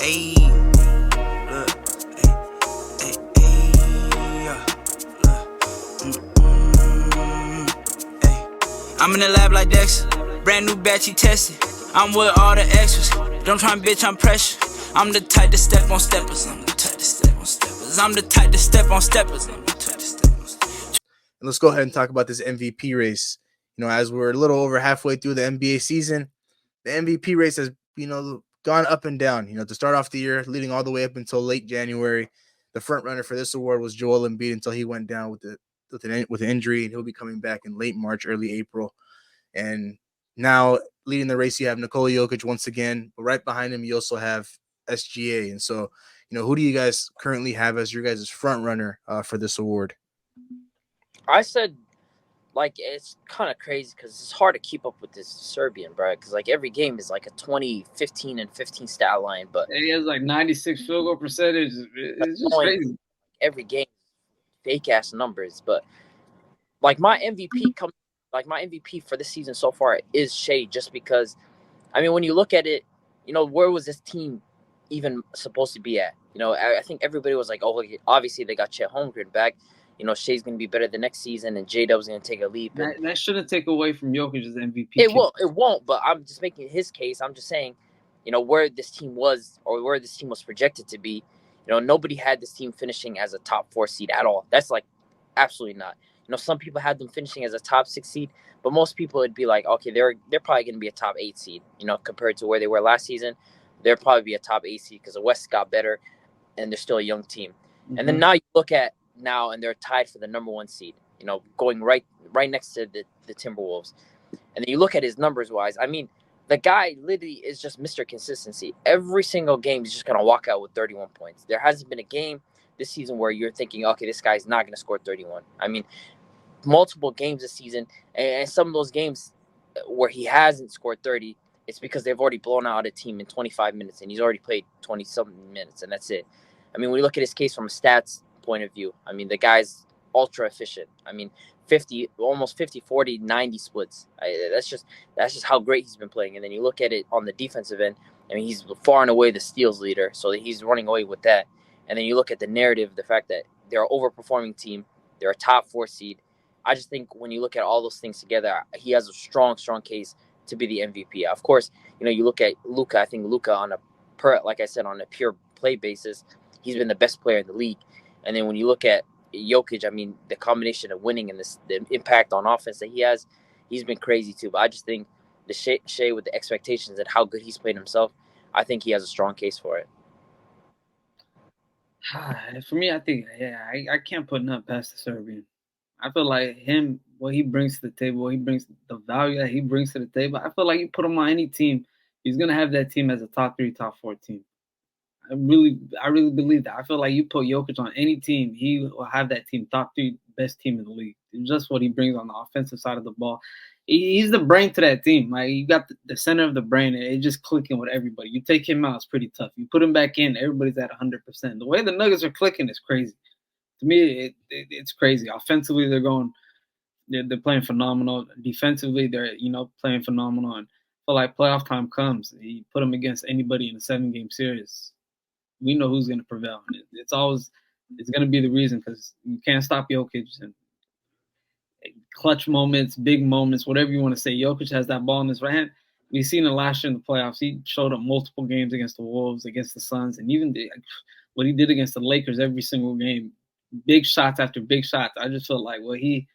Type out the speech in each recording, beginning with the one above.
Ayy, look, ayy. I'm in the lab like Dexter, brand new batch he tested. I'm with all the extras, don't try and bitch, I'm pressure. I'm the type to step on steppers, I'm the type to step on steppers, I'm the type to step on steppers, I'm the type to step on steppers. And let's go ahead and talk about this MVP race. As we're a little over halfway through the NBA season, the MVP race has, gone up and down. To start off the year, leading all the way up until late January, the front runner for this award was Joel Embiid until he went down with an injury, and he'll be coming back in late March, early April. And now leading the race, you have Nikola Jokic once again, but right behind him, you also have SGA. And so, who do you guys currently have as your guys' front runner for this award? I said, it's kind of crazy because it's hard to keep up with this Serbian, bro. Because every game is like a 20, 15, and 15 stat line, but he has 96 field goal percentage. It's just crazy. Every game, fake ass numbers. But my MVP for this season so far is Shea, just because. I mean, when you look at it, where was this team even supposed to be at? I think everybody was like, oh, obviously they got Chet Holmgren back. Shea's going to be better the next season, and J-Dub's going to take a leap. That shouldn't take away from Jokic's MVP. It won't, but I'm just making his case. I'm just saying, where this team was or where this team was projected to be. Nobody had this team finishing as a top 4 seed at all. That's absolutely not. Some people had them finishing as a top 6 seed, but most people would be like, okay, they're probably going to be a top 8 seed, compared to where they were last season. They'll probably be a top 8 seed because the West got better and they're still a young team. Mm-hmm. And then now you look at and they're tied for the number 1 seed, going right next to the Timberwolves. And then you look at his numbers wise. I mean, the guy literally is just Mr. Consistency. Every single game he's just going to walk out with 31 points. There hasn't been a game this season where you're thinking, okay, this guy's not going to score 31. I mean, multiple games this season, and some of those games where he hasn't scored 30, it's because they've already blown out a team in 25 minutes, and he's already played 20-something minutes, and that's it. I mean, when you look at his case from a stats point of view, I mean, the guy's ultra efficient. I mean, almost 50, 40, 90 splits. That's just how great he's been playing. And then you look at it on the defensive end, I mean, he's far and away the steals leader, so he's running away with that. And then you look at the narrative, the fact that they're an overperforming team, they're a top 4 seed. I just think when you look at all those things together, he has a strong case to be the MVP. Of course, you look at Luka. I think Luka on a pure play basis, he's been the best player in the league. And then when you look at Jokic, I mean, the combination of winning and the impact on offense that he has, he's been crazy too. But I just think the Shea with the expectations and how good he's played himself, I think he has a strong case for it. For me, I think, I can't put nothing past the Serbian. I feel like him, what he brings to the table, the value that he brings to the table, I feel like you put him on any team, he's going to have that team as a top 3, top 4 team. I really believe that. I feel like you put Jokic on any team, he will have that team top 3 best team in the league. It's just what he brings on the offensive side of the ball. He's the brain to that team. Like, you got the center of the brain, and it's just clicking with everybody. You take him out, it's pretty tough. You put him back in, everybody's at 100%. The way the Nuggets are clicking is crazy. To me, it's crazy. Offensively, they're playing phenomenal. Defensively, they're playing phenomenal. And I feel like playoff time comes, you put them against anybody in a 7-game series, we know who's going to prevail. It's going to be the reason, because you can't stop Jokic. And clutch moments, big moments, whatever you want to say, Jokic has that ball in his right hand. We've seen it last year in the playoffs. He showed up multiple games against the Wolves, against the Suns, and even what he did against the Lakers every single game. Big shots after big shots. I just feel like what he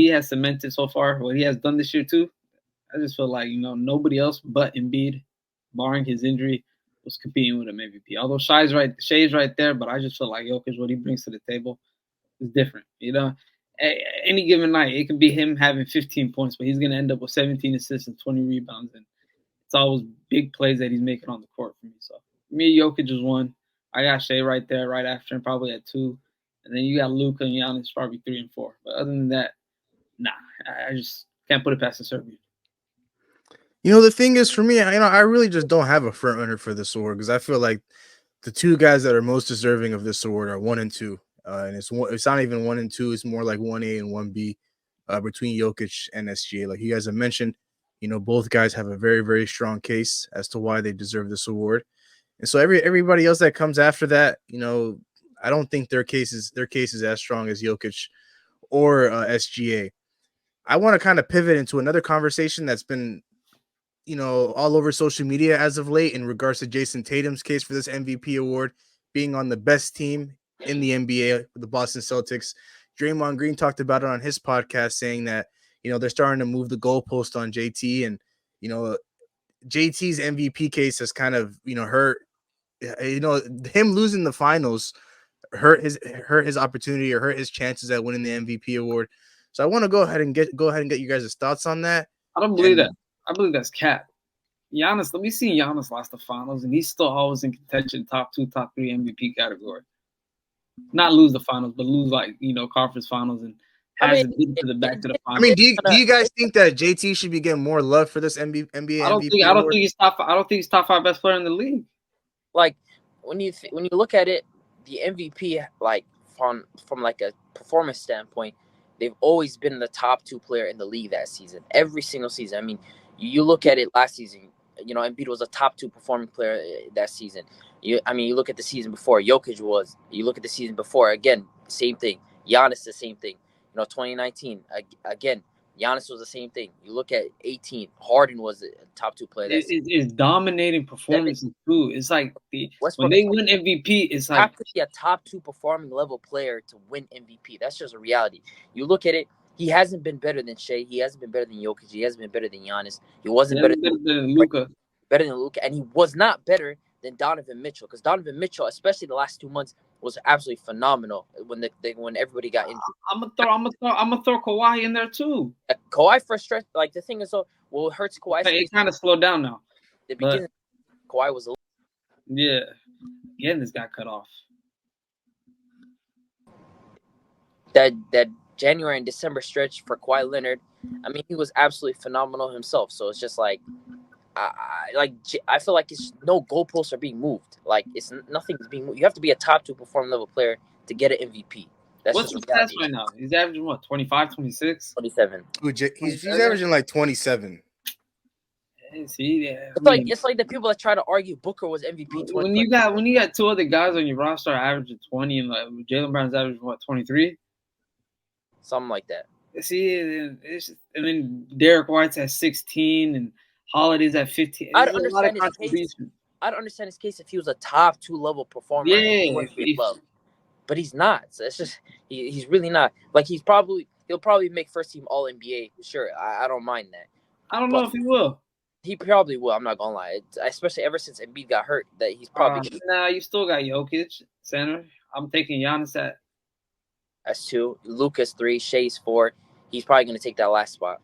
has cemented so far, what he has done this year too, I just feel like, nobody else but Embiid, barring his injury, was competing with him MVP. Although Shea's right there, but I just feel like Jokic, what he brings to the table is different. Any given night, it could be him having 15 points, but he's going to end up with 17 assists and 20 rebounds. And it's always big plays that he's making on the court for me. So, for me, Jokic is 1. I got Shea right there, right after him, probably at 2. And then you got Luka and Giannis probably 3 and 4. But other than that, nah, I just can't put it past the Serbian. The thing is, for me, I really just don't have a front runner for this award, because I feel like the 2 guys that are most deserving of this award are 1 and 2. And it's not even 1 and 2. It's more like 1A and 1B between Jokic and SGA. Like you guys have mentioned, both guys have a very, very strong case as to why they deserve this award. And so everybody else that comes after that, I don't think their case is as strong as Jokic or SGA. I want to kind of pivot into another conversation that's been, all over social media as of late in regards to Jason Tatum's case for this MVP award being on the best team in the NBA, the Boston Celtics. Draymond Green talked about it on his podcast, saying that, they're starting to move the goalpost on JT, and, JT's MVP case has kind of, hurt, him losing the finals hurt his opportunity or hurt his chances at winning the MVP award. So I want to go ahead and get you guys' thoughts on that. I don't believe that. I believe that's cap. Giannis, let me see Giannis lost the finals, and he's still always in contention, top 2, top 3 MVP category. Not lose the finals, but lose conference finals and hasn't been to the back to the finals. I mean, do you guys think that JT should be getting more love for this NBA MVP? I don't think he's top 5. I don't think he's top 5 best player in the league. Like when you look at it, the MVP from like a performance standpoint, they've always been the top 2 player in the league that season. Every single season. I mean, you look at it last season. Embiid was a top 2 performing player that season. You look at the season before, Jokic was. You look at the season before, again, same thing. Giannis, the same thing. 2019, again, Giannis was the same thing. You look at 18, Harden was a top 2 player. It's dominating performance too. It's like when they win MVP, it's like have to be a top 2 performing level player to win MVP. That's just a reality. You look at it. He hasn't been better than Shea. He hasn't been better than Jokic. He hasn't been better than Giannis. He wasn't better than Luka. And he was not better than Donovan Mitchell, because Donovan Mitchell, especially the last 2 months, was absolutely phenomenal when everybody got injured. I'm gonna throw Kawhi in there too. Kawhi for stretch, like the thing is, what hurts Kawhi? It kind of slowed down now. The beginning, Kawhi was again, this got cut off. That January and December stretch for Kawhi Leonard, I mean, he was absolutely phenomenal himself. So it's just like, I feel like it's no goalposts are being moved. Like nothing's being moved. You have to be a top 2 performing level player to get an MVP. That's what's his stats right now? He's averaging what, 25, 26? 27. He's averaging like 27. See, it's like the people that try to argue Booker was MVP. When you got 2 other guys on your roster averaging 20, and like Jaylen Brown's averaging what, 23, something like that. See, and then Derek White's at 16, and Holiday's at 15. I'd understand his case if he was a top 2 level performer. Yeah, but he's not. So it's just he's really not. Like he'll probably make first team All NBA. Sure, I don't mind that. I don't know if he will. He probably will. I'm not gonna lie. Especially ever since Embiid got hurt, that he's probably. You still got Jokic center. I'm taking Giannis at. That's 2. Luka's 3. Shea's 4. He's probably gonna take that last spot.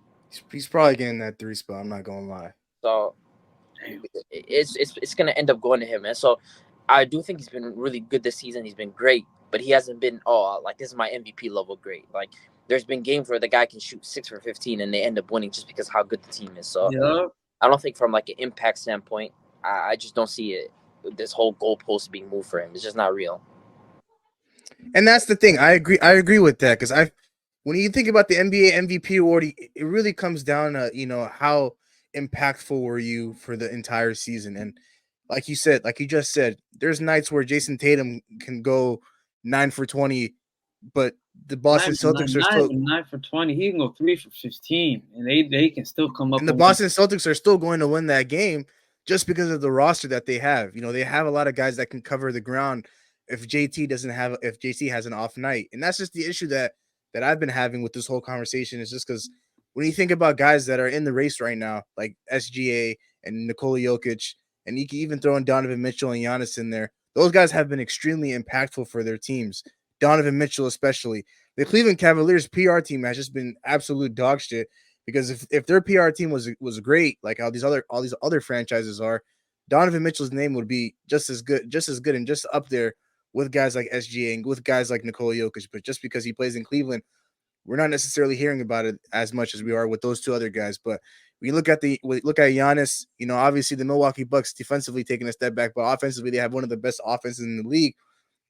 He's probably getting that 3 spot. I'm not gonna lie. So it's gonna end up going to him, and so I do think he's been really good this season. He's been great, but he hasn't been this is my MVP level great. Like there's been games where the guy can shoot 6 for 15 and they end up winning just because how good the team is. So I don't think from like an impact standpoint, I just don't see it. This whole goalpost being moved for him. It's just not real. And that's the thing. I agree with that, because when you think about the NBA MVP award, it really comes down to how impactful were you for the entire season. And like you just said, there's nights where Jason Tatum can go 9 for 20, but the Boston Celtics are still 9 for 20. He can go 3 for 15, and they can still come up. And the Boston Celtics are still going to win that game just because of the roster that they have. They have a lot of guys that can cover the ground if JT has an off night. And that's just the issue that I've been having with this whole conversation, is just because when you think about guys that are in the race right now, like SGA and Nikola Jokic, and you can even throw in Donovan Mitchell and Giannis in there, those guys have been extremely impactful for their teams. Donovan Mitchell especially. The Cleveland Cavaliers PR team has just been absolute dog shit, because if their PR team was great, like all these other franchises are, Donovan Mitchell's name would be just as good and just up there with guys like SGA and with guys like Nikola Jokic. But just because he plays in Cleveland, we're not necessarily hearing about it as much as we are with those 2 other guys. But we look at Giannis, obviously the Milwaukee Bucks defensively taking a step back, but offensively they have one of the best offenses in the league.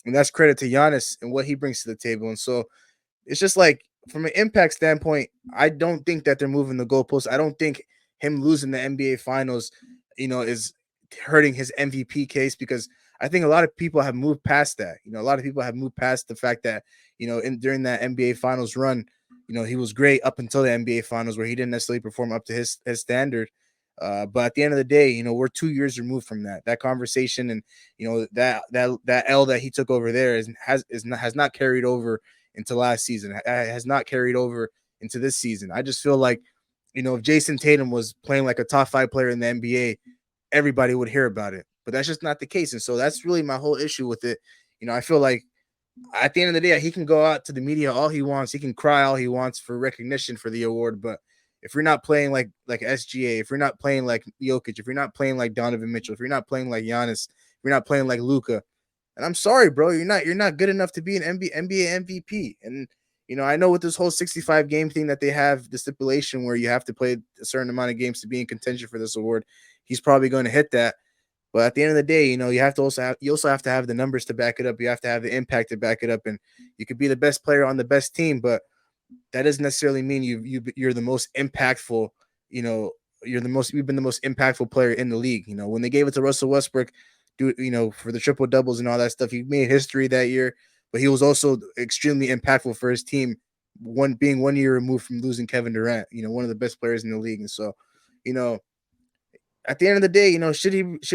And that's credit to Giannis and what he brings to the table. And so it's just like, from an impact standpoint, I don't think that they're moving the goalposts. I don't think him losing the NBA Finals, is hurting his MVP case, because I think a lot of people have moved past that. A lot of people have moved past the fact that, during that NBA Finals run, he was great up until the NBA Finals, where he didn't necessarily perform up to his standard. But at the end of the day, we're 2 years removed from that conversation, and that L that he took over there has not carried over into last season. Has not carried over into this season. I just feel like, if Jason Tatum was playing like a top 5 player in the NBA, everybody would hear about it. But that's just not the case, and so that's really my whole issue with it. I feel like at the end of the day, he can go out to the media all he wants. He can cry all he wants for recognition for the award, but if you're not playing like SGA, if you're not playing like Jokic, if you're not playing like Donovan Mitchell, if you're not playing like Giannis, if you're not playing like Luka, and I'm sorry, bro, you're not good enough to be an NBA MVP. And I know with this whole 65 game thing that they have, the stipulation where you have to play a certain amount of games to be in contention for this award, he's probably going to hit that. But at the end of the day, you also have to have the numbers to back it up. You have to have the impact to back it up, and you could be the best player on the best team, but that doesn't necessarily mean you're the most impactful. You've been the most impactful player in the league. When they gave it to Russell Westbrook, for the triple doubles and all that stuff, he made history that year. But he was also extremely impactful for his team. Being 1 year removed from losing Kevin Durant, one of the best players in the league, and so, at the end of the day, should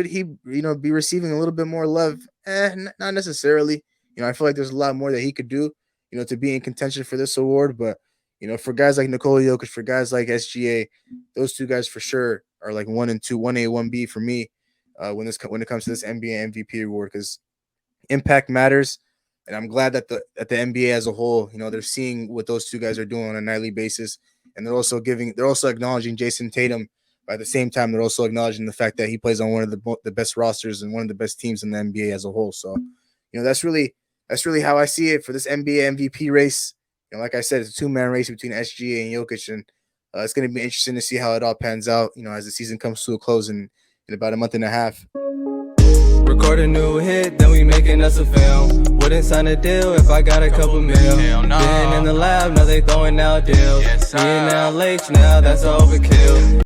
he be receiving a little bit more love? Not necessarily. I feel like there's a lot more that he could do, to be in contention for this award. But, for guys like Nikola Jokic, for guys like SGA, those two guys for sure are like 1 and 2, 1A, 1B for me when it comes to this NBA MVP award, because impact matters. And I'm glad that the NBA as a whole, they're seeing what those two guys are doing on a nightly basis, and they're also acknowledging Jason Tatum. But at the same time, they're also acknowledging the fact that he plays on one of the best rosters and one of the best teams in the NBA as a whole. So, that's really how I see it for this NBA MVP race. Like I said, it's a 2-man race between SGA and Jokic, and it's going to be interesting to see how it all pans out, as the season comes to a close in about a month and a half. Record a new hit, then we making us a film. Wouldn't sign a deal if I got a couple mil. Been in the lab, now they throwing out deals. Me and now Lakes, now that's overkill.